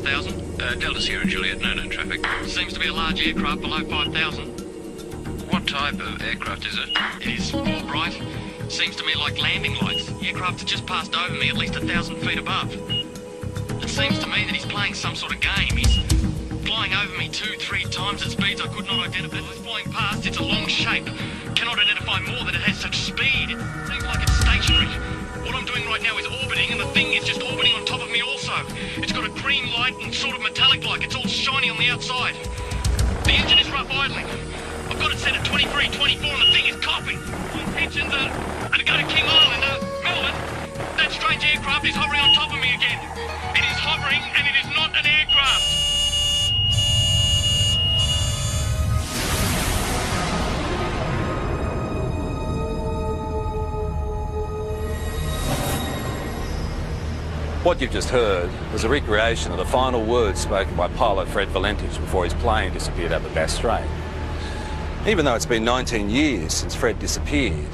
5,000. Delta Sierra Juliet, no traffic. Seems to be a large aircraft below 5,000. What type of aircraft is it? It is all bright. Seems to me like landing lights. The aircraft has just passed over me at least 1,000 feet above. It seems to me that he's playing some sort of game. He's flying over me 2-3 times at speeds I could not identify. As it's flying past, it's a long shape. Cannot identify more that it has such speed. It seems like it's stationary. What I'm doing right now is orbiting, and the thing is just orbiting on top of me also. It's got a green light and sort of metallic-like. It's all shiny on the outside. The engine is rough idling. I've got it set at 23, 24, and the thing is coughing. My intentions are to go to King Island, Melbourne. That strange aircraft is hovering on top of me again. It is hovering, and it is not an aircraft. What you've just heard was a recreation of the final words spoken by pilot Fred Valentich before his plane disappeared over Bass Strait. Even though it's been 19 years since Fred disappeared,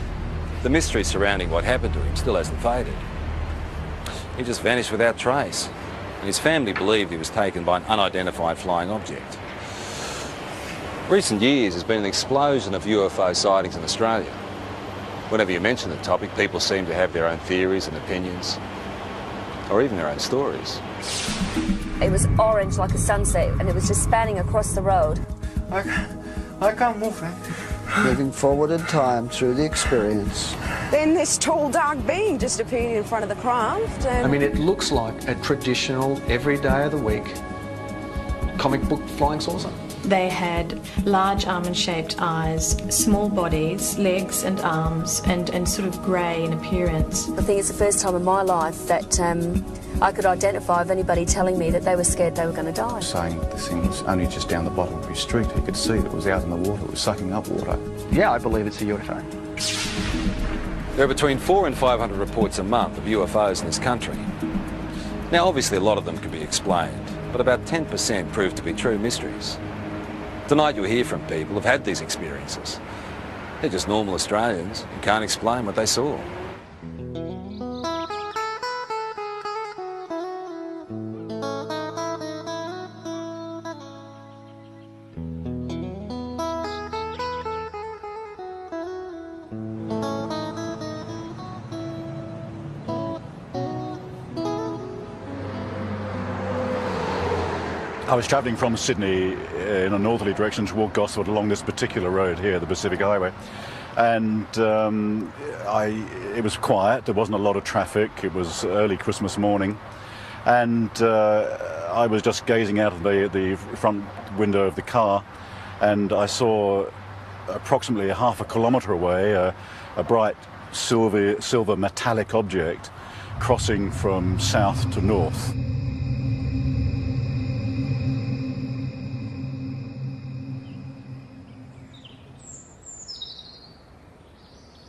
the mystery surrounding what happened to him still hasn't faded. He just vanished without trace, and his family believed he was taken by an unidentified flying object. Recent years has been an explosion of UFO sightings in Australia. Whenever you mention the topic, people seem to have their own theories and opinions, or even their own stories. It was orange like a sunset, and it was just spanning across the road. I can't move, man. Moving forward in time through the experience. Then this tall, dark being just appeared in front of the craft. And I mean, it looks like a traditional, every day of the week, comic book flying saucer. They had large almond-shaped eyes, small bodies, legs and arms, and sort of grey in appearance. I think it's the first time in my life that I could identify of anybody telling me that they were scared they were going to die. Saying that the thing was only just down the bottom of his street. He could see that it was out in the water. It was sucking up water. Yeah, I believe it's a UFO. There are between 400 and 500 reports a month of UFOs in this country. Now, obviously, a lot of them can be explained, but about 10% prove to be true mysteries. Tonight you'll hear from people who've had these experiences. They're just normal Australians who can't explain what they saw. I was travelling from Sydney in a northerly direction toward Gosford along this particular road here, the Pacific Highway, and it was quiet. There wasn't a lot of traffic. It was early Christmas morning, and I was just gazing out of the front window of the car, and I saw approximately half a kilometre away a bright silver metallic object crossing from south to north.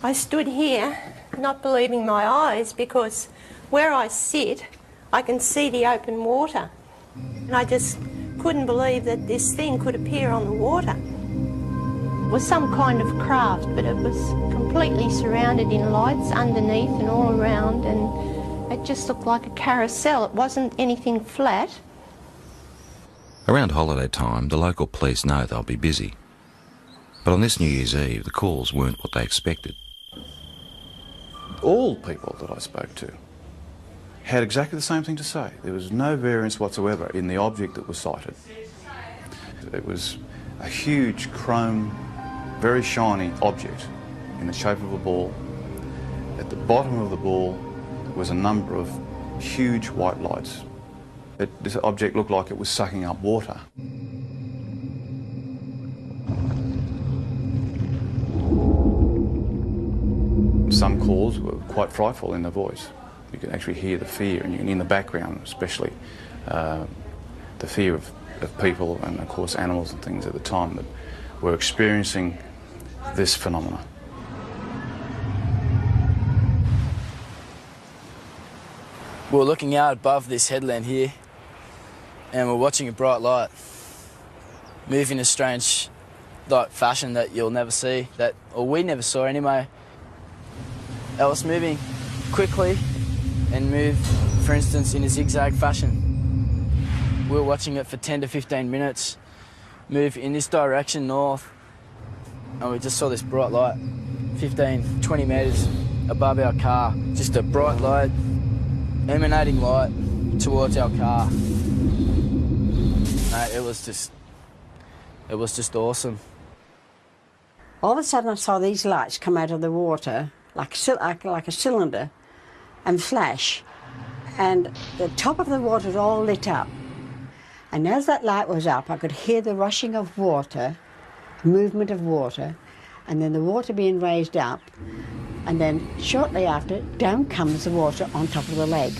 I stood here not believing my eyes, because where I sit I can see the open water, and I just couldn't believe that this thing could appear on the water. It was some kind of craft, but it was completely surrounded in lights underneath and all around, and it just looked like a carousel. It wasn't anything flat. Around holiday time, the local police know they'll be busy. But on this New Year's Eve, the calls weren't what they expected. All people that I spoke to had exactly the same thing to say. There was no variance whatsoever in the object that was sighted. It was a huge chrome, very shiny object in the shape of a ball. At the bottom of the ball was a number of huge white lights. This object looked like it was sucking up water. Some calls were quite frightful in their voice. You could actually hear the fear, and you can, in the background especially, the fear of people and, of course, animals and things at the time that were experiencing this phenomenon. We're looking out above this headland here, and we're watching a bright light move in a strange fashion that you'll never see, or we never saw anyway. It was moving quickly and moved, for instance, in a zigzag fashion. We were watching it for 10 to 15 minutes, move in this direction north, and we just saw this bright light 15, 20 metres above our car. Just a bright light, emanating light towards our car. It was just awesome. All of a sudden I saw these lights come out of the water like a cylinder and flash, and the top of the water was all lit up. And as that light was up, I could hear the rushing of water, movement of water, and then the water being raised up, and then shortly after, down comes the water on top of the lake.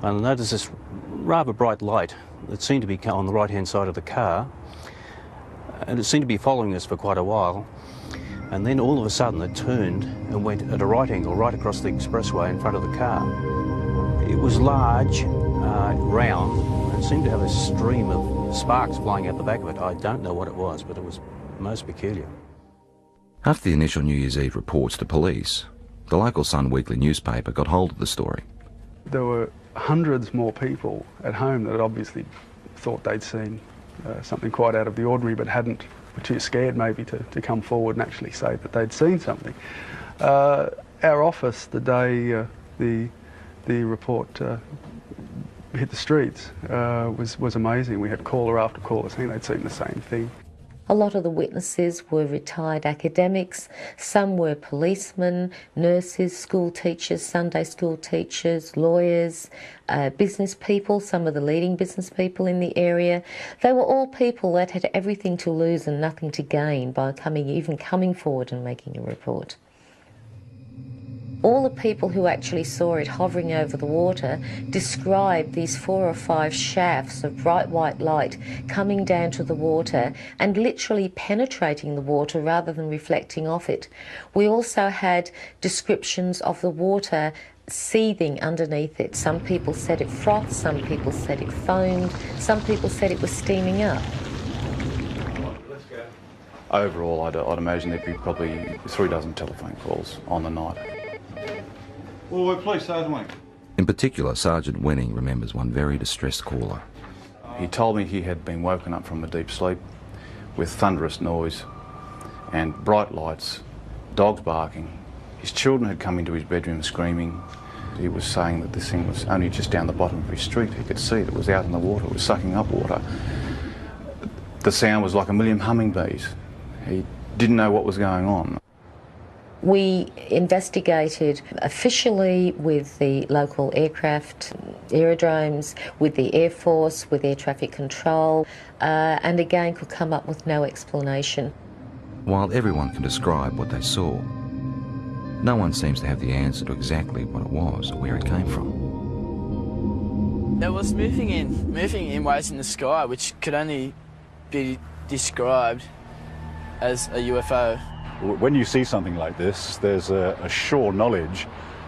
I noticed this rather bright light that seemed to be on the right-hand side of the car, and it seemed to be following us for quite a while. And then all of a sudden it turned and went at a right angle right across the expressway in front of the car. It was large, round, and seemed to have a stream of sparks flying out the back of it. I don't know what it was, but it was most peculiar. After the initial New Year's Eve reports to police, the local Sun weekly newspaper got hold of the story. There were hundreds more people at home that obviously thought they'd seen something quite out of the ordinary, but were too scared maybe to come forward and actually say that they'd seen something. Our office, the day the report hit the streets, was amazing. We had caller after caller saying they'd seen the same thing. A lot of the witnesses were retired academics, some were policemen, nurses, school teachers, Sunday school teachers, lawyers, business people, some of the leading business people in the area. They were all people that had everything to lose and nothing to gain by even coming forward and making a report. All the people who actually saw it hovering over the water described these 4 or 5 shafts of bright white light coming down to the water and literally penetrating the water rather than reflecting off it. We also had descriptions of the water seething underneath it. Some people said it frothed, some people said it foamed, some people said it was steaming up. Overall, I'd imagine there'd be probably 3 dozen telephone calls on the night. Well, please, Sergeant. In particular, Sergeant Wenning remembers one very distressed caller. He told me he had been woken up from a deep sleep with thunderous noise and bright lights, dogs barking. His children had come into his bedroom screaming. He was saying that this thing was only just down the bottom of his street. He could see it was out in the water, it was sucking up water. The sound was like a million hummingbees. He didn't know what was going on. We investigated officially with the local aircraft, aerodromes, with the Air Force, with air traffic control, and again could come up with no explanation. While everyone can describe what they saw, no one seems to have the answer to exactly what it was or where it came from. It was moving in waves in the sky, which could only be described as a UFO. When you see something like this, there's a sure knowledge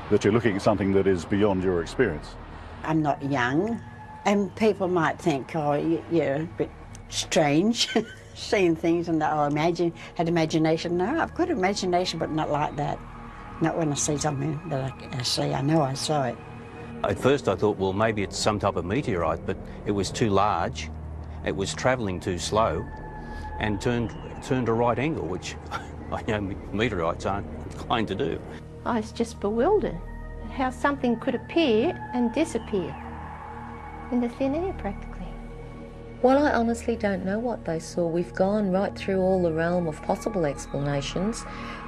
that you're looking at something that is beyond your experience. I'm not young, and people might think, oh, you're a bit strange, seeing things and had imagination. No, I've got imagination, but not like that. Not when I see something that I see. I know I saw it. At first I thought, well, maybe it's some type of meteorite, but it was too large, it was travelling too slow, and turned a right angle, which I know meteorites aren't inclined to do. I was just bewildered at how something could appear and disappear in the thin air practically. Well, I honestly don't know what they saw. We've gone right through all the realm of possible explanations,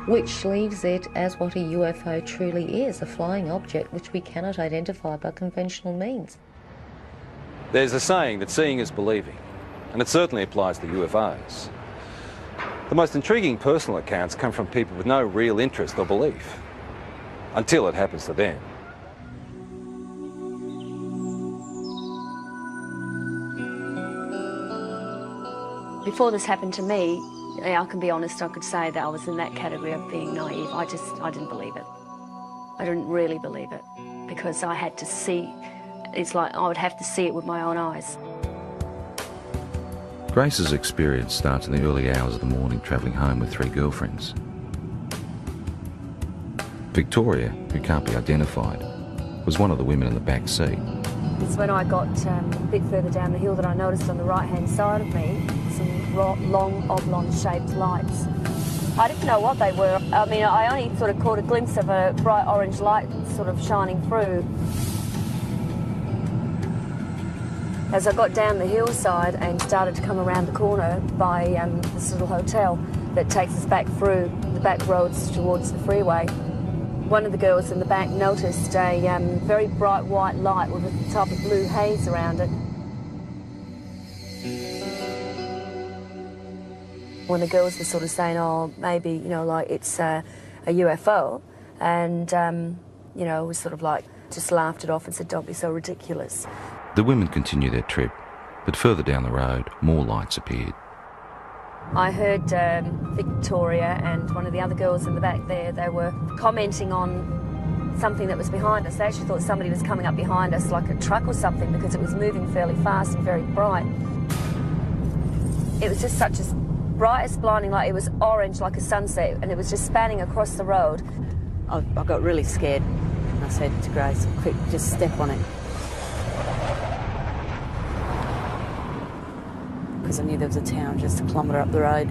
which leaves it as what a UFO truly is, a flying object which we cannot identify by conventional means. There's a saying that seeing is believing, and it certainly applies to UFOs. The most intriguing personal accounts come from people with no real interest or belief, until it happens to them. Before this happened to me, I can be honest, I could say that I was in that category of being naive. I didn't believe it. I didn't really believe it, because I had to see, it's like I would have to see it with my own eyes. Grace's experience starts in the early hours of the morning travelling home with 3 girlfriends. Victoria, who can't be identified, was one of the women in the back seat. It's when I got a bit further down the hill that I noticed on the right-hand side of me some long oblong-shaped lights. I didn't know what they were. I mean, I only sort of caught a glimpse of a bright orange light sort of shining through. As I got down the hillside and started to come around the corner by this little hotel that takes us back through the back roads towards the freeway, one of the girls in the back noticed a very bright white light with a type of blue haze around it. When the girls were sort of saying, oh, maybe, you know, like it's a UFO, and, you know, was sort of like just laughed it off and said, don't be so ridiculous. The women continue their trip, but further down the road, more lights appeared. I heard Victoria and one of the other girls in the back there, they were commenting on something that was behind us. They actually thought somebody was coming up behind us, like a truck or something, because it was moving fairly fast and very bright. It was just such a bright as blinding light. It was orange like a sunset, and it was just spanning across the road. I got really scared, and I said to Grace, quick, just step on it. Because I knew there was a town just a kilometre up the road.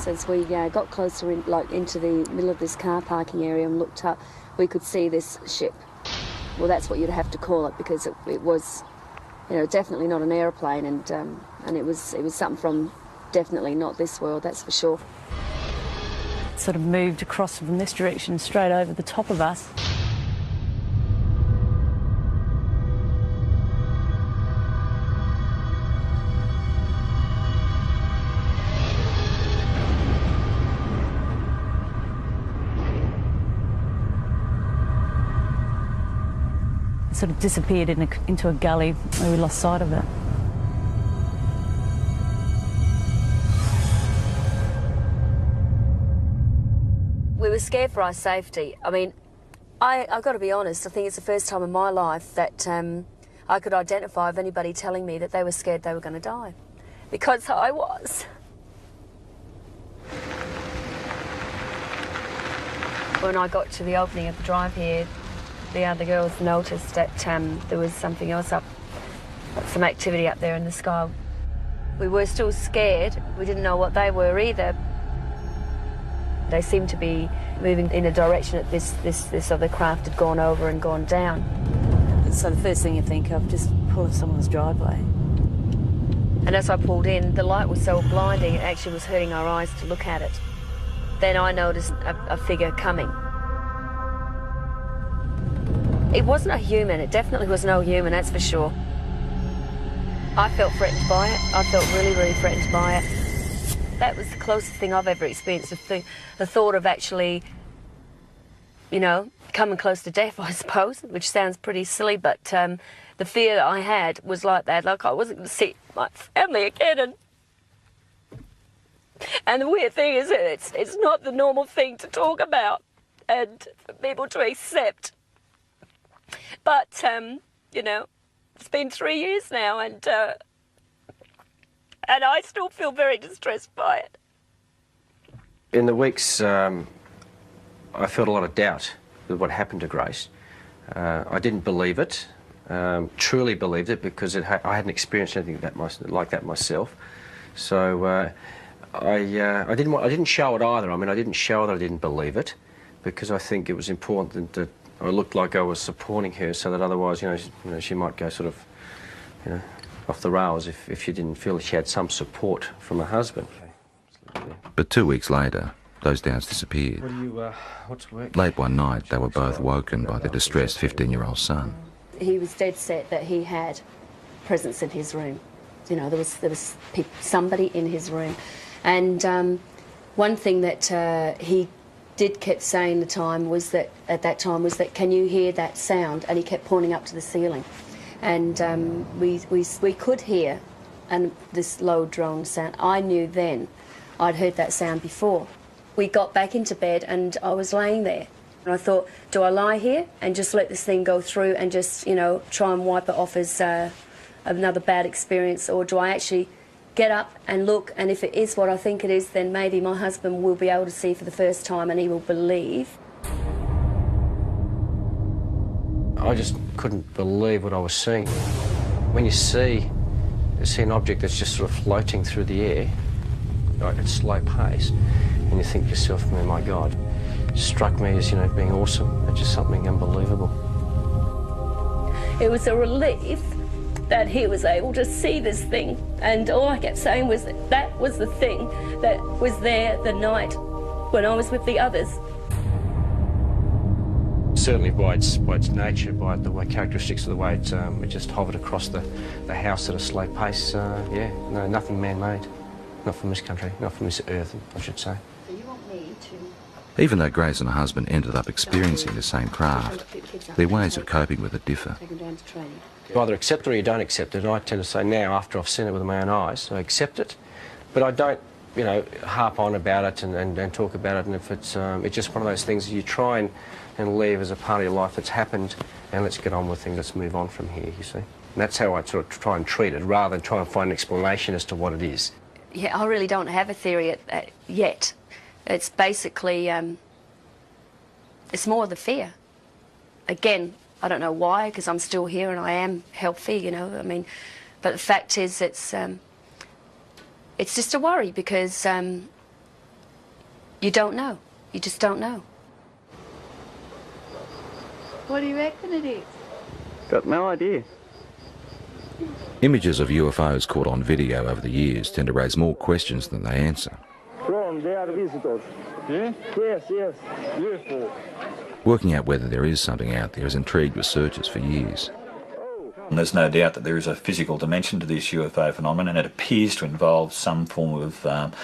As we got closer into the middle of this car parking area and looked up, we could see this ship. Well, that's what you'd have to call it, because it was, you know, definitely not an aeroplane, and it was something from definitely not this world, that's for sure. It sort of moved across from this direction straight over the top of us. Sort of disappeared into a gully where we lost sight of it. We were scared for our safety. I mean, I've got to be honest, I think it's the first time in my life that I could identify of anybody telling me that they were scared they were going to die. Because I was. When I got to the opening of the drive here, the other girls noticed that there was something else up, some activity up there in the sky. We were still scared. We didn't know what they were either. They seemed to be moving in a direction that this other craft had gone over and gone down. So the first thing you think of, just pull someone's driveway. And as I pulled in, the light was so blinding, it actually was hurting our eyes to look at it. Then I noticed a figure coming. It wasn't a human, it definitely was no human, that's for sure. I felt threatened by it. I felt really, really threatened by it. That was the closest thing I've ever experienced, the thought of actually, you know, coming close to death, I suppose, which sounds pretty silly, but the fear that I had was like that, like I wasn't going to see my family again. And the weird thing is that it's not the normal thing to talk about and for people to accept. But, you know, it's been 3 years now, and I still feel very distressed by it. In the weeks, I felt a lot of doubt with what happened to Grace. I didn't believe it, truly believed it, because I hadn't experienced anything like that myself. So I didn't show it either. I mean, I didn't show that I didn't believe it, because I think it was important that I looked like I was supporting her, so that otherwise, you know, she might go sort of, you know, off the rails if she didn't feel she had some support from her husband. But 2 weeks later, those doubts disappeared. What's work? Late one night, they were both woken by their distressed 15-year-old son. He was dead set that he had presence in his room. You know, there was somebody in his room. And one thing that he kept saying at that time was that, can you hear that sound? And he kept pointing up to the ceiling. And we could hear this low drone sound. I knew then I'd heard that sound before. We got back into bed and I was laying there. And I thought, do I lie here and just let this thing go through and just, you know, try and wipe it off as another bad experience, or do I actually get up and look, and if it is what I think it is, then maybe my husband will be able to see for the first time and he will believe. I just couldn't believe what I was seeing. When you see an object that's just sort of floating through the air, right, at slow pace, and you think to yourself, oh my God, it struck me as, you know, being awesome. It's just something unbelievable. It was a relief that he was able to see this thing, and all I kept saying was that was the thing that was there the night when I was with the others. Certainly by its nature, by the way, characteristics of the way it just hovered across the house at a slow pace, yeah, no, nothing man-made. Not from this country, not from this earth, I should say. So you want me to... Even though Grace and her husband ended up experiencing the same craft, their ways of coping with it differ. You either accept it or you don't accept it, and I tend to say now, after I've seen it with my own eyes, I accept it, but I don't, you know, harp on about it and talk about it, and if it's just one of those things you try and leave as a part of your life that's happened, and let's get on with things, let's move on from here, you see. And that's how I sort of try and treat it, rather than try and find an explanation as to what it is. Yeah, I really don't have a theory yet. It's basically, it's more the fear. Again, I don't know why, because I'm still here and I am healthy, you know, I mean, but the fact is it's just a worry because you don't know. You just don't know. What do you reckon it is? Got no idea. Images of UFOs caught on video over the years tend to raise more questions than they answer. From they are visitors. Yeah? Yes, yes. UFO. Working out whether there is something out there has intrigued researchers for years. And there's no doubt that there is a physical dimension to this UFO phenomenon, and it appears to involve some form of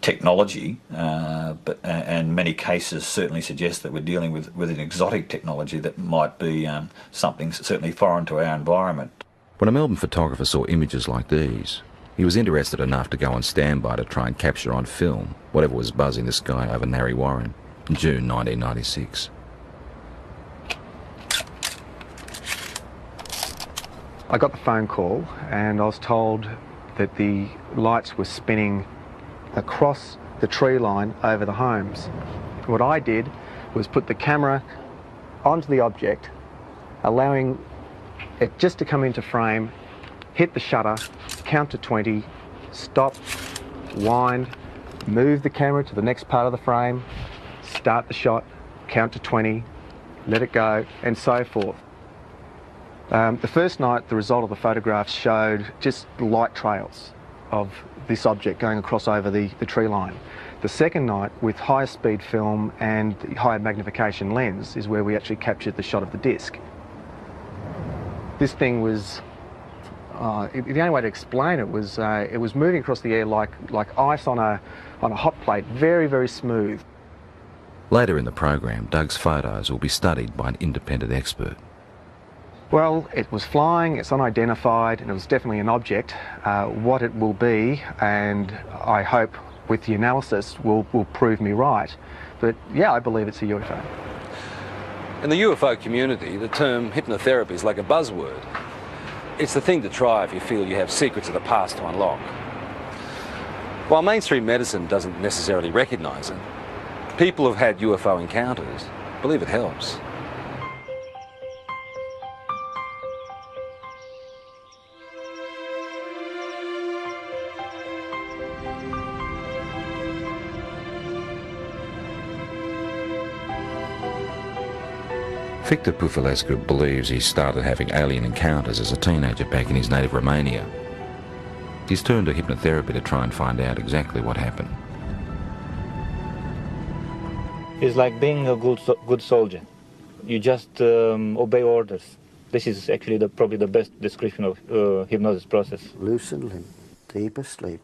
technology, and many cases certainly suggest that we're dealing with an exotic technology that might be something certainly foreign to our environment. When a Melbourne photographer saw images like these, he was interested enough to go on standby to try and capture on film whatever was buzzing the sky over Narre Warren in June 1996. I got the phone call and I was told that the lights were spinning across the tree line over the homes. What I did was put the camera onto the object, allowing it just to come into frame, hit the shutter, count to 20, stop, wind, move the camera to the next part of the frame, start the shot, count to 20, let it go, and so forth. The first night, the result of the photographs showed just light trails of this object going across over the tree line. The second night, with higher speed film and higher magnification lens, is where we actually captured the shot of the disc. This thing was, the only way to explain it was moving across the air like ice on a hot plate, very, very smooth. Later in the program, Doug's photos will be studied by an independent expert. Well, it was flying, it's unidentified, and it was definitely an object. What it will be, and I hope with the analysis will prove me right. But yeah, I believe it's a UFO. In the UFO community, the term hypnotherapy is like a buzzword. It's the thing to try if you feel you have secrets of the past to unlock. While mainstream medicine doesn't necessarily recognise it, people who've had UFO encounters believe it helps. Victor Pufulescu believes he started having alien encounters as a teenager back in his native Romania. He's turned to hypnotherapy to try and find out exactly what happened. It's like being a good soldier. You just obey orders. This is actually probably the best description of hypnosis process. Loosened limb, deeper sleep.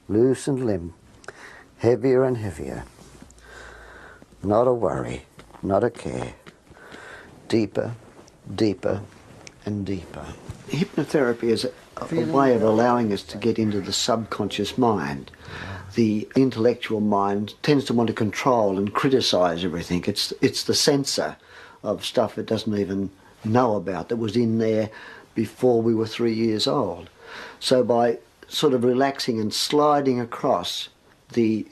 Loosened limb, heavier and heavier. Not a worry, not a care. Deeper, deeper, and deeper. Hypnotherapy is a way of allowing us to get into the subconscious mind. The intellectual mind tends to want to control and criticise everything. It's the censor of stuff it doesn't even know about that was in there before we were 3 years old. So by sort of relaxing and sliding across the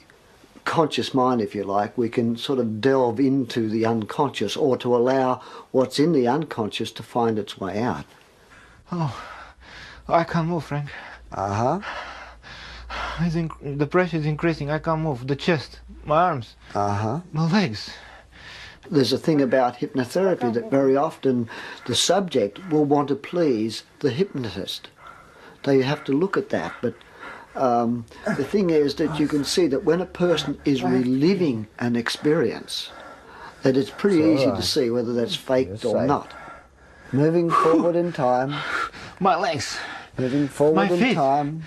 conscious mind, if you like, we can sort of delve into the unconscious, or to allow what's in the unconscious to find its way out. Oh, I can't move, Frank. Uh-huh. The pressure is increasing. I can't move. The chest, my arms, my legs. There's a thing about hypnotherapy that very often the subject will want to please the hypnotist. So you have to look at that. But the thing is that you can see that when a person is reliving an experience, that it's pretty easy to see whether that's faked or not. Moving forward in time. My legs. Moving forward My in feet. time.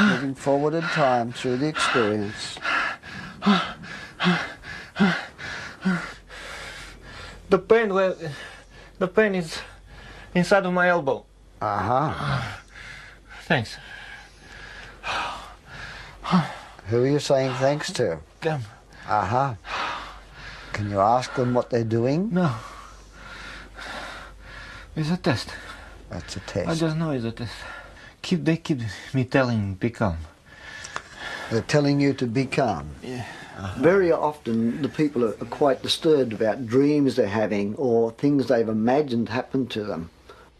Moving forward in time through the experience. The pain is inside of my elbow. Thanks. Who are you saying thanks to? Them. Can you ask them what they're doing? No. It's a test. That's a test. I just know it's a test. They keep me telling, be calm. They're telling you to be calm? Yeah. Very often the people are quite disturbed about dreams they're having or things they've imagined happen to them.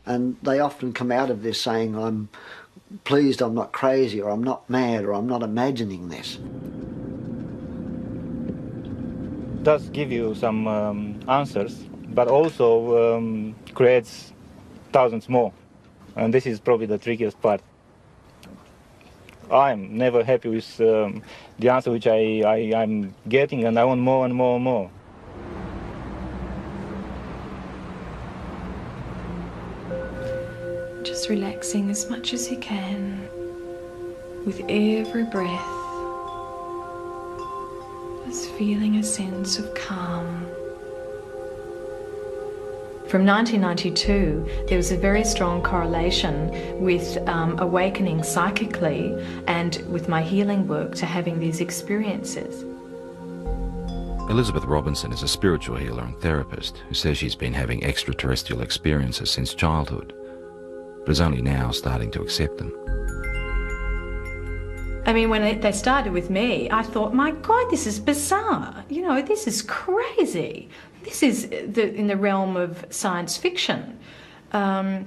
And they often come out of this saying, I'm pleased I'm not crazy, or I'm not mad, or I'm not imagining this. It does give you some answers, but also creates thousands more. And this is probably the trickiest part. I'm never happy with the answer which I'm getting, and I want more and more and more. Just relaxing as much as you can with every breath. Just feeling a sense of calm. From 1992, there was a very strong correlation with awakening psychically and with my healing work to having these experiences. Elizabeth Robinson is a spiritual healer and therapist who says she's been having extraterrestrial experiences since childhood, but is only now starting to accept them. I mean, when they started with me, I thought, my God, this is bizarre. You know, this is crazy. This is in the realm of science fiction. But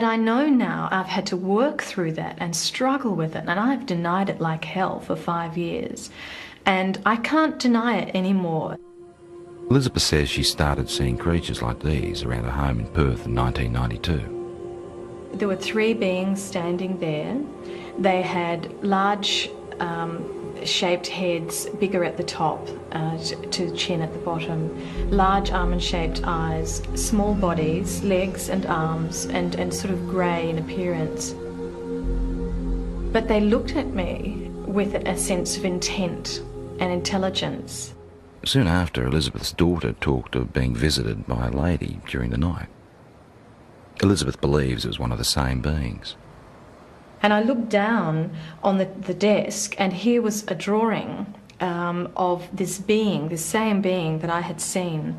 I know now I've had to work through that and struggle with it, and I've denied it like hell for 5 years. And I can't deny it anymore. Elizabeth says she started seeing creatures like these around her home in Perth in 1992. There were 3 beings standing there. They had large shaped heads, bigger at the top to the chin at the bottom, large almond-shaped eyes, small bodies, legs and arms, and sort of grey in appearance. But they looked at me with a sense of intent and intelligence. Soon after, Elizabeth's daughter talked of being visited by a lady during the night. Elizabeth believes it was one of the same beings. And I looked down on the desk, and here was a drawing of this being, this same being that I had seen.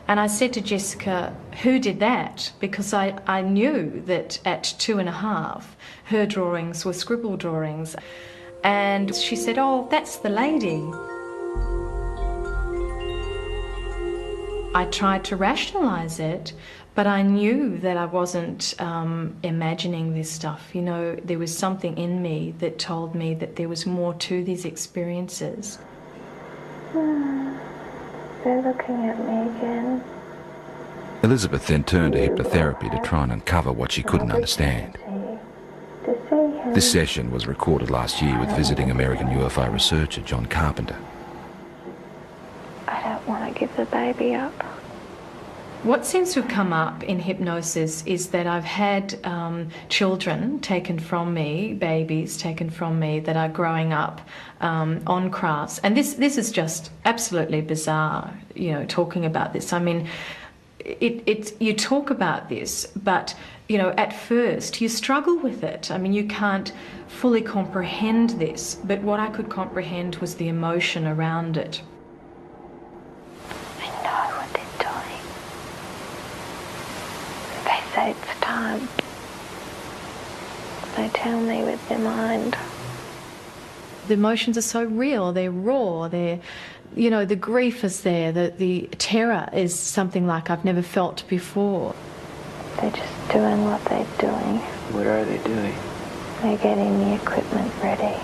And I said to Jessica, who did that? Because I knew that at 2.5, her drawings were scribble drawings. And she said, oh, that's the lady. I tried to rationalise it, but I knew that I wasn't imagining this stuff. You know, there was something in me that told me that there was more to these experiences. They're looking at me again. Elizabeth then turned to hypnotherapy to try and uncover what she couldn't understand. This session was recorded last year with visiting American UFO researcher John Carpenter. I don't want to give the baby up. What seems to have come up in hypnosis is that I've had children taken from me, babies taken from me that are growing up on crafts. And this is just absolutely bizarre, you know, talking about this. I mean, you talk about this, but, you know, at first you struggle with it. I mean, you can't fully comprehend this, but what I could comprehend was the emotion around it. I know what they're doing. They say it's time. they tell me with their mind. The emotions are so real, they're raw, they're, you know, the grief is there, the terror is something like I've never felt before. They're just doing what they're doing. What are they doing? They're getting the equipment ready.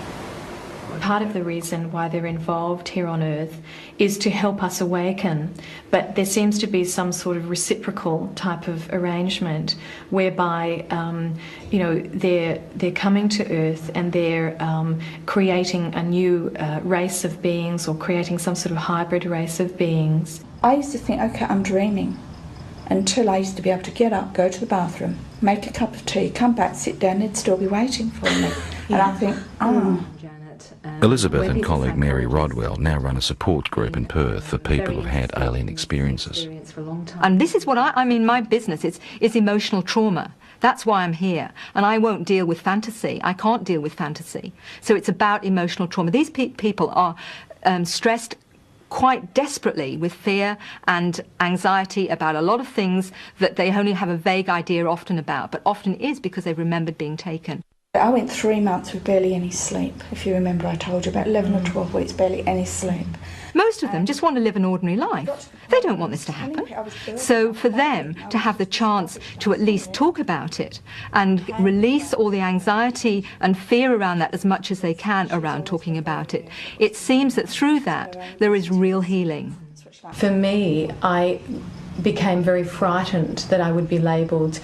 Part of the reason why they're involved here on Earth is to help us awaken, but there seems to be some sort of reciprocal type of arrangement whereby, you know, they're coming to Earth and they're creating a new race of beings, or creating some sort of hybrid race of beings. I used to think, okay, I'm dreaming, until I used to be able to get up, go to the bathroom, make a cup of tea, come back, sit down, they'd still be waiting for me. And I think, oh. Elizabeth and colleague Mary Rodwell now run a support group in Perth for people who've had alien experiences. And this is what I mean, my business is emotional trauma. That's why I'm here. And I won't deal with fantasy. I can't deal with fantasy. So it's about emotional trauma. These people are stressed quite desperately with fear and anxiety about a lot of things that they only have a vague idea often about, but often is because they've remembered being taken. I went 3 months with barely any sleep. If you remember, I told you about 11 or 12 weeks, barely any sleep. Most of them just want to live an ordinary life. They don't want this to happen. So for them to have the chance to at least talk about it and release all the anxiety and fear around that as much as they can around talking about it, it seems that through that there is real healing. For me, I became very frightened that I would be labelled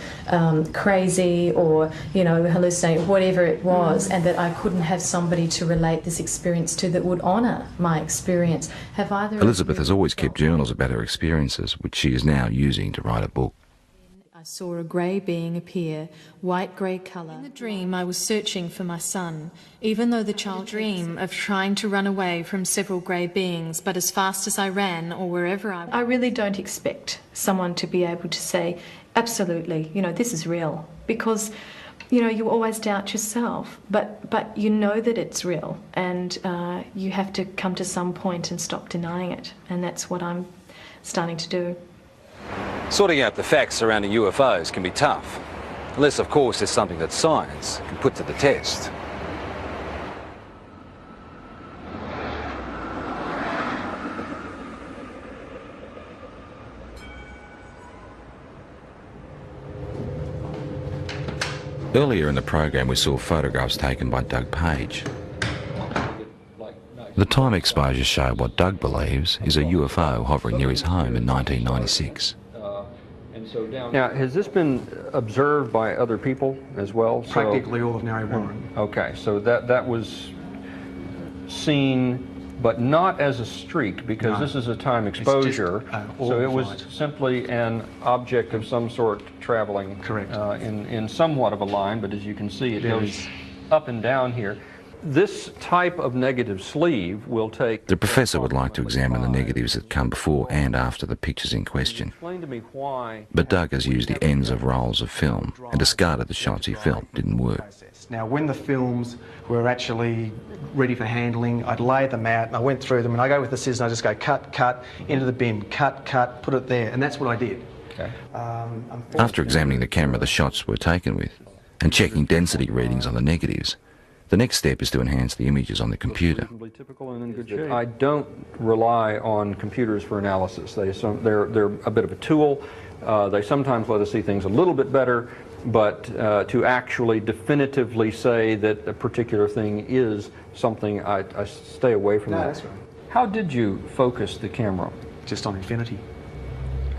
crazy or, you know, hallucinating, whatever it was, and that I couldn't have somebody to relate this experience to that would honour my experience. Have either Elizabeth has always kept journals about her experiences, which she is now using to write a book. I saw a grey being appear, white-grey colour. In the dream, I was searching for my son, even though the child dream of trying to run away from several grey beings, but as fast as I ran or wherever I really don't expect someone to be able to say, absolutely, you know, this is real, because, you know, you always doubt yourself, but you know that it's real, and you have to come to some point and stop denying it, and that's what I'm starting to do. Sorting out the facts surrounding UFOs can be tough, unless of course there's something that science can put to the test. Earlier in the program we saw photographs taken by Doug Page. The time exposures show what Doug believes is a UFO hovering near his home in 1996. Now, has this been observed by other people as well? Practically all of Narre Warren. Okay, so that was seen, but not as a streak, because No. this is a time exposure. So it was flight. simply an object of some sort traveling. Correct. In somewhat of a line, but as you can see, it There goes is. up and down here. This type of negative sleeve will take... The professor would like to examine the negatives that come before and after the pictures in question. Explain to me why... But Doug has used the ends of rolls of film and discarded the shots he felt didn't work. Now, when the films were actually ready for handling, I'd lay them out and I went through them, and I go with the scissors and I just go cut, cut, into the bin, cut, cut, put it there, and that's what I did. Okay. After examining the camera the shots were taken with and checking density readings on the negatives, the next step is to enhance the images on the computer. I don't rely on computers for analysis. They're a bit of a tool. They sometimes let us see things a little bit better, but to actually definitively say that a particular thing is something, I stay away from that. That's right. How did you focus the camera? Just on infinity.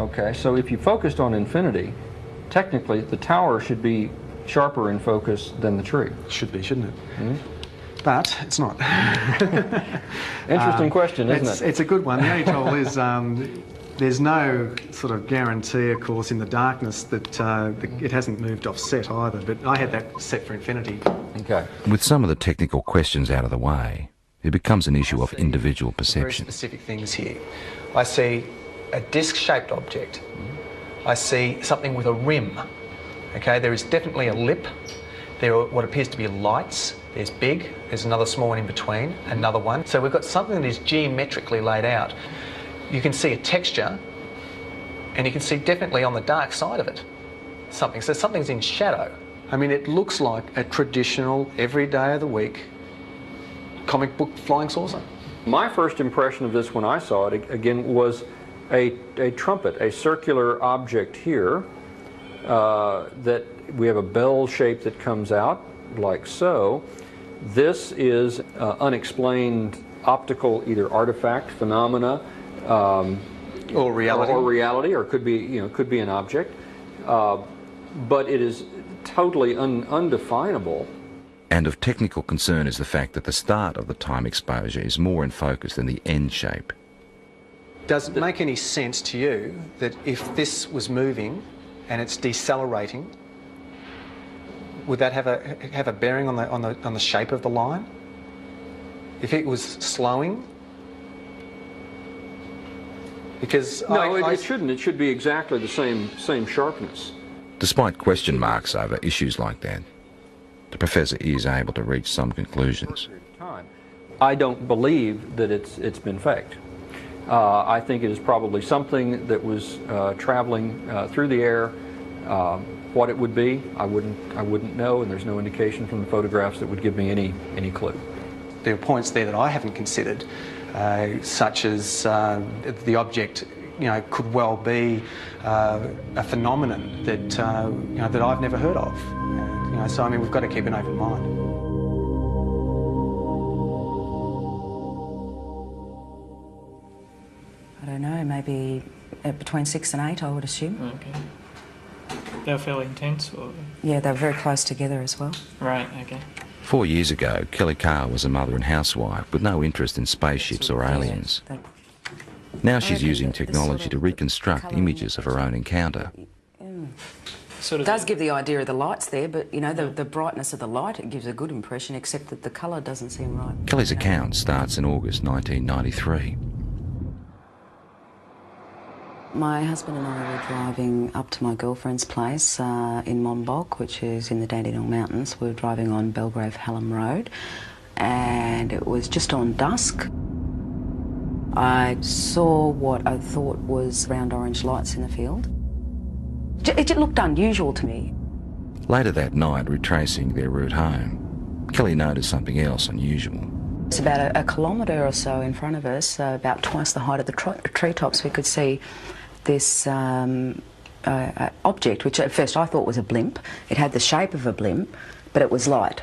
Okay, so if you focused on infinity, technically the tower should be sharper in focus than the tree. Should be, shouldn't it? Mm-hmm. But it's not. Interesting question, isn't it? It's a good one. The only trouble is there's no sort of guarantee, of course, in the darkness that it hasn't moved off set either, but I had that set for infinity. Okay. With some of the technical questions out of the way, it becomes an issue of individual perception. Very specific things here. I see a disc-shaped object. I see something with a rim. Okay, there is definitely a lip. There are what appears to be lights. There's big, there's another small one in between, another one. So we've got something that is geometrically laid out. You can see a texture, and you can see definitely on the dark side of it something. So something's in shadow. I mean, it looks like a traditional, every day of the week, comic book flying saucer. My first impression of this when I saw it, again, was a trumpet, a circular object here that we have a bell shape that comes out like so. This is unexplained optical either artifact, phenomena, or reality, or could be could be an object, but it is totally undefinable. And of technical concern is the fact that the start of the time exposure is more in focus than the end shape. Does it make any sense to you that if this was moving and it's decelerating, would that have a bearing on the shape of the line? If it was slowing? Because no, it shouldn't. It should be exactly the same sharpness. Despite question marks over issues like that, the professor is able to reach some conclusions. I don't believe that it's been faked. I think it is probably something that was traveling through the air. What it would be, I wouldn't know, and there's no indication from the photographs that would give me any clue. There are points there that I haven't considered, such as the object, could well be a phenomenon that that I've never heard of. So I mean, we've got to keep an open mind. I don't know, maybe between 6 and 8, I would assume. Okay. They were fairly intense, or? Yeah, they were very close together as well. Right, okay. 4 years ago, Kelly Carr was a mother and housewife with no interest in spaceships or aliens. Now she's using technology to reconstruct images of her own encounter. It does give the idea of the lights there, but the brightness of the light, it gives a good impression, except that the colour doesn't seem right. Kelly's account starts in August 1993. My husband and I were driving up to my girlfriend's place in Monbulk, which is in the Dandenong Mountains. We were driving on Belgrave-Hallam Road, and it was just on dusk. I saw what I thought was round orange lights in the field. It looked unusual to me. Later that night, retracing their route home, Kelly noticed something else unusual. It's about a kilometre or so in front of us, about twice the height of the treetops. We could see this object, which at first I thought was a blimp. It had the shape of a blimp, but it was light.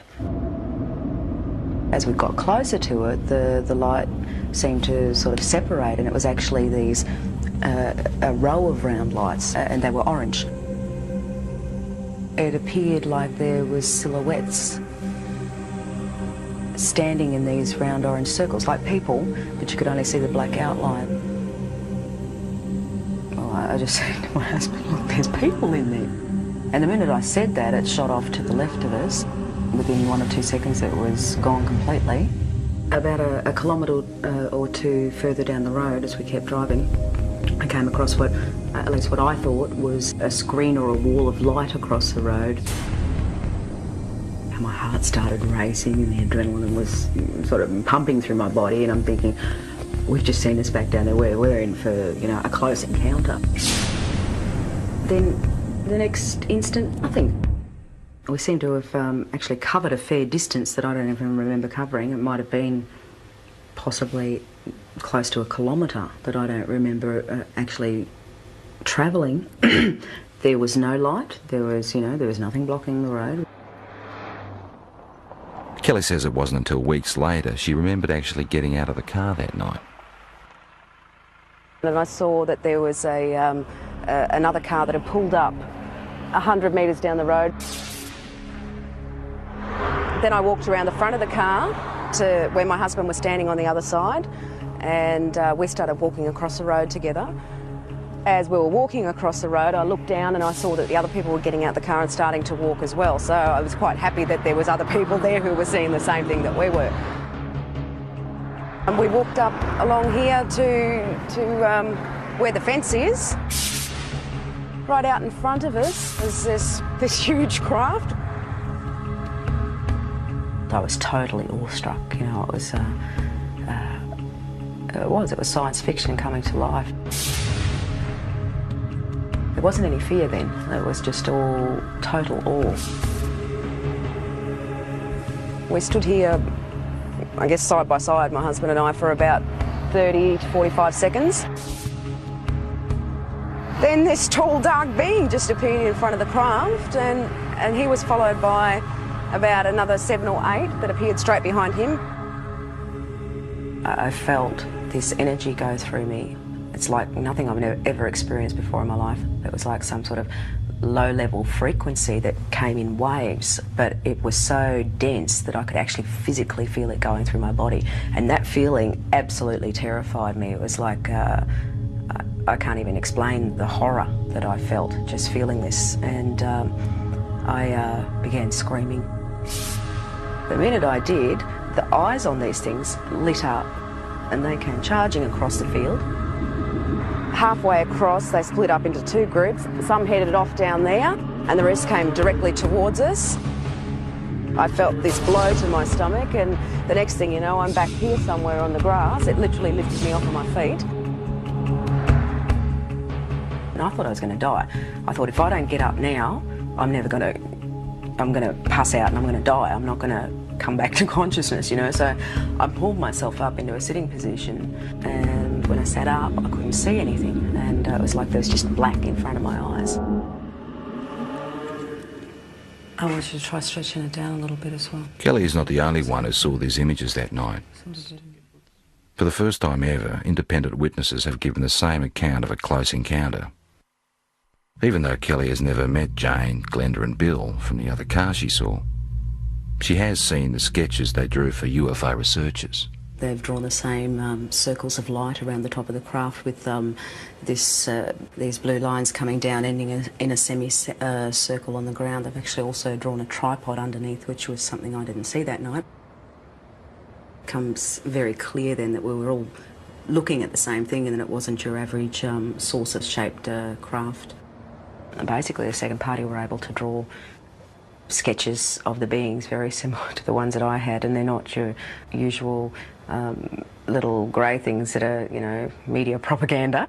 As we got closer to it, the light seemed to sort of separate, and it was actually these a row of round lights, and they were orange. It appeared like there was silhouettes standing in these round orange circles, like people, but you could only see the black outline. Well, I just said to my husband, look, there's people in there. And the minute I said that, it shot off to the left of us. Within 1 or 2 seconds, it was gone completely. About a kilometre or two further down the road, as we kept driving, I came across at least what I thought was a screen or a wall of light across the road. And my heart started racing and the adrenaline was sort of pumping through my body, and I'm thinking, we've just seen us back down there, we're in for, a close encounter. Then the next instant, nothing. We seem to have actually covered a fair distance that I don't even remember covering. It might have been possibly close to a kilometre that I don't remember actually travelling. There was no light. There was nothing blocking the road. Kelly says it wasn't until weeks later she remembered actually getting out of the car that night. And I saw that there was another car that had pulled up 100 metres down the road. Then I walked around the front of the car to where my husband was standing on the other side, and we started walking across the road together. As we were walking across the road, I looked down and I saw that the other people were getting out the car and starting to walk as well. So I was quite happy that there was other people there who were seeing the same thing that we were. And we walked up along here to where the fence is. Right out in front of us is this huge craft. I was totally awestruck. It was science fiction coming to life. There wasn't any fear then. It was just all total awe. We stood here, I guess side by side, my husband and I, for about 30 to 45 seconds. Then this tall, dark being just appeared in front of the craft, and he was followed by about another 7 or 8 that appeared straight behind him. I felt this energy go through me. It's like nothing I've ever experienced before in my life. It was like some sort of low-level frequency that came in waves, but it was so dense that I could actually physically feel it going through my body. And that feeling absolutely terrified me. It was like, I can't even explain the horror that I felt just feeling this. And I began screaming. The minute I did, the eyes on these things lit up and they came charging across the field. Halfway across, they split up into 2 groups. Some headed off down there and the rest came directly towards us. I felt this blow to my stomach, and the next thing you know, I'm back here somewhere on the grass. It literally lifted me off of my feet. And I thought I was going to die. I thought if I don't get up now, I'm going to pass out and I'm going to die. I'm not going to come back to consciousness, you know. So I pulled myself up into a sitting position, and when I sat up, I couldn't see anything, and it was like there was just black in front of my eyes. I want you to try stretching it down a little bit as well. Kelly is not the only one who saw these images that night. For the first time ever, independent witnesses have given the same account of a close encounter. Even though Kelly has never met Jane, Glenda and Bill from the other car she saw, she has seen the sketches they drew for UFO researchers. They've drawn the same circles of light around the top of the craft with these blue lines coming down, ending in a semicircle on the ground. They've actually also drawn a tripod underneath, which was something I didn't see that night. It becomes very clear then that we were all looking at the same thing and that it wasn't your average saucer-shaped craft. And basically, the second party were able to draw sketches of the beings very similar to the ones that I had, and they're not your usual little grey things that are, you know, media propaganda.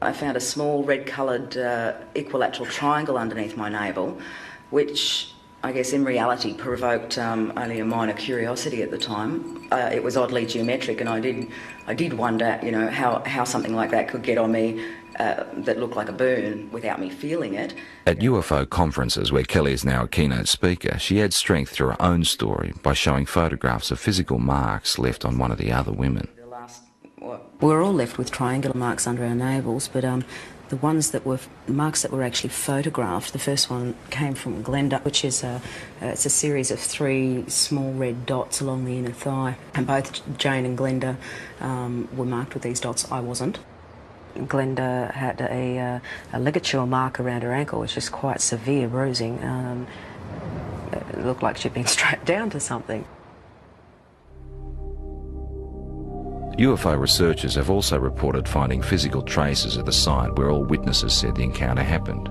I found a small red-coloured equilateral triangle underneath my navel, which I guess in reality provoked only a minor curiosity at the time. It was oddly geometric, and I did wonder, you know, how something like that could get on me that looked like a burn without me feeling it. At UFO conferences, where Kelly is now a keynote speaker, she adds strength to her own story by showing photographs of physical marks left on one of the other women. We were all left with triangular marks under our navels, but the ones that were marks that were actually photographed, the first one came from Glenda, which is it's a series of 3 small red dots along the inner thigh, and both Jane and Glenda were marked with these dots. I wasn't. Glenda had a ligature mark around her ankle, which is quite severe bruising. It looked like she'd been strapped down to something. UFO researchers have also reported finding physical traces at the site where all witnesses said the encounter happened,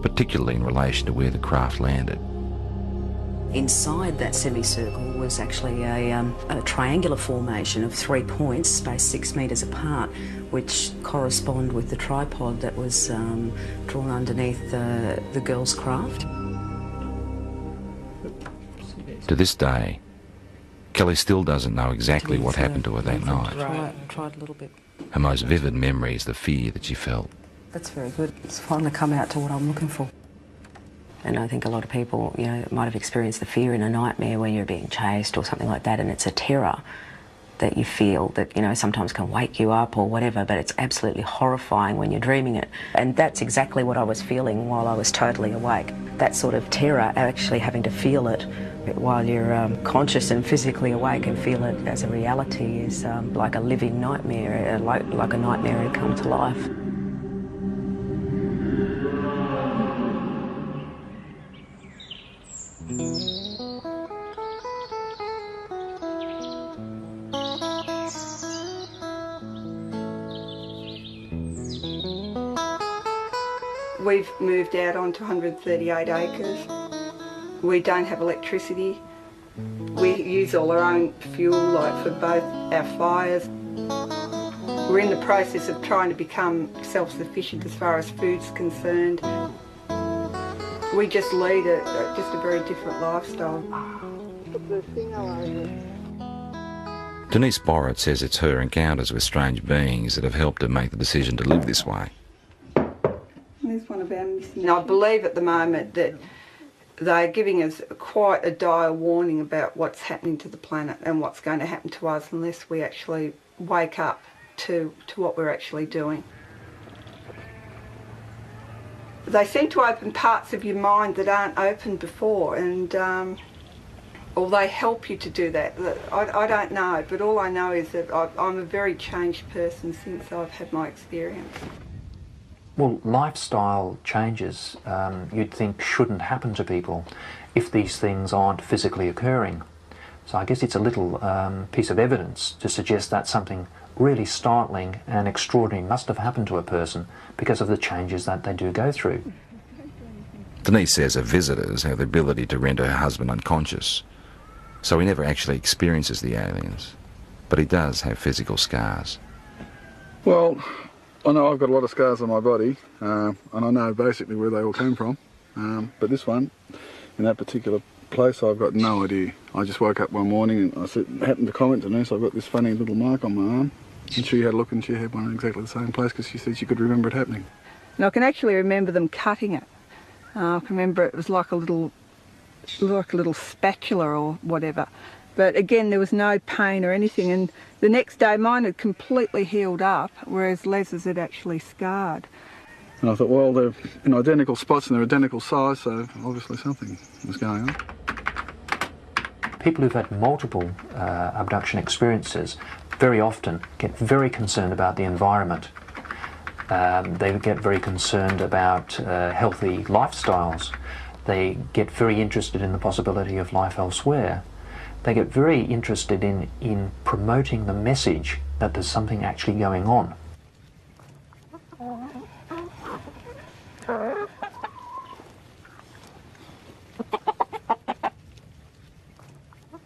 particularly in relation to where the craft landed. Inside that semicircle was actually a triangular formation of 3 points spaced 6 metres apart, which correspond with the tripod that was drawn underneath the girl's craft. To this day, Kelly still doesn't know exactly what happened to her that night. Tried a little bit. Her most vivid memory is the fear that she felt. That's very good. It's finally come out to what I'm looking for. And I think a lot of people, you know, might have experienced the fear in a nightmare where you're being chased or something like that, and it's a terror that you feel that, you know, sometimes can wake you up or whatever, but it's absolutely horrifying when you're dreaming it. And that's exactly what I was feeling while I was totally awake. That sort of terror, actually having to feel it while you're conscious and physically awake and feel it as a reality, is like a living nightmare, like a nightmare had come to life. We've moved out onto 138 acres. We don't have electricity. We use all our own fuel, like for both our fires. We're in the process of trying to become self-sufficient as far as food's concerned. We just lead just a very different lifestyle. put the thing all over it. Denise Borrett says it's her encounters with strange beings that have helped her make the decision to live this way. There's one of our missing. I believe at the moment that they're giving us quite a dire warning about what's happening to the planet and what's going to happen to us unless we actually wake up to what we're actually doing. They seem to open parts of your mind that aren't open before, and or they help you to do that. I don't know, but all I know is that I'm a very changed person since I've had my experience. Well, lifestyle changes you'd think shouldn't happen to people if these things aren't physically occurring. So I guess it's a little piece of evidence to suggest that something really startling and extraordinary must have happened to a person because of the changes that they do go through. Denise says her visitors have the ability to render her husband unconscious, so he never actually experiences the aliens, but he does have physical scars. Well, I know I've got a lot of scars on my body, and I know basically where they all came from, but this one, in that particular place, I've got no idea. I just woke up one morning and I happened to comment to Denise, I've got this funny little mark on my arm, and she had a look and she had one in exactly the same place because she said she could remember it happening. And I can actually remember them cutting it. I can remember it was like a little spatula or whatever. But again, there was no pain or anything, and the next day mine had completely healed up, whereas Les's had actually scarred. And I thought, well, they're in identical spots and they're identical size, so obviously something was going on. People who've had multiple abduction experiences very often get very concerned about the environment. They get very concerned about healthy lifestyles. They get very interested in the possibility of life elsewhere. They get very interested in promoting the message that there's something actually going on.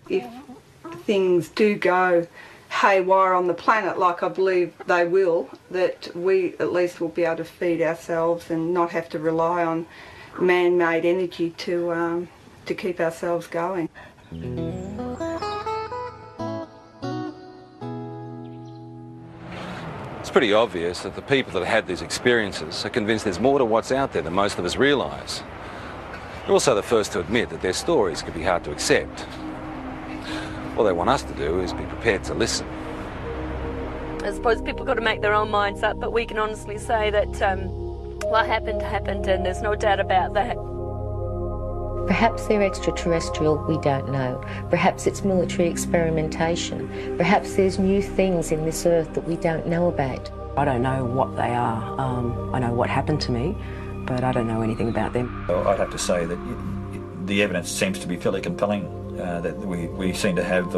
If things do go haywire on the planet, like I believe they will, that we at least will be able to feed ourselves and not have to rely on man-made energy to keep ourselves going. It's pretty obvious that the people that had these experiences are convinced there's more to what's out there than most of us realise. They're also the first to admit that their stories can be hard to accept. All they want us to do is be prepared to listen. I suppose people got to make their own minds up, but we can honestly say that what happened, happened, and there's no doubt about that. Perhaps they're extraterrestrial, we don't know. Perhaps it's military experimentation. Perhaps there's new things in this earth that we don't know about. I don't know what they are. I know what happened to me, but I don't know anything about them. I'd have to say that the evidence seems to be fairly compelling, that we seem to have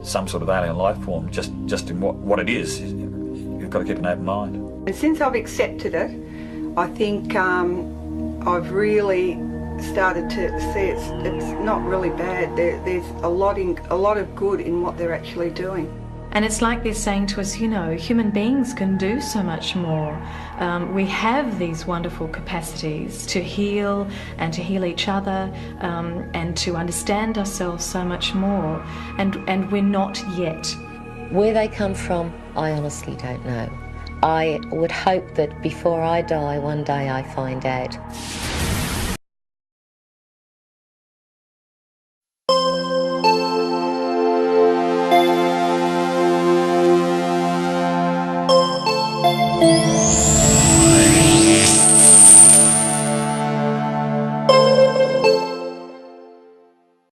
some sort of alien life form, just in what it is. You've got to keep an open mind. And since I've accepted it, I think I've really started to see it's not really bad. There's a lot of good in what they're actually doing. And it's like they're saying to us, you know, human beings can do so much more. We have these wonderful capacities to heal and to heal each other and to understand ourselves so much more. And we're not yet. Where they come from, I honestly don't know. I would hope that before I die, one day I find out.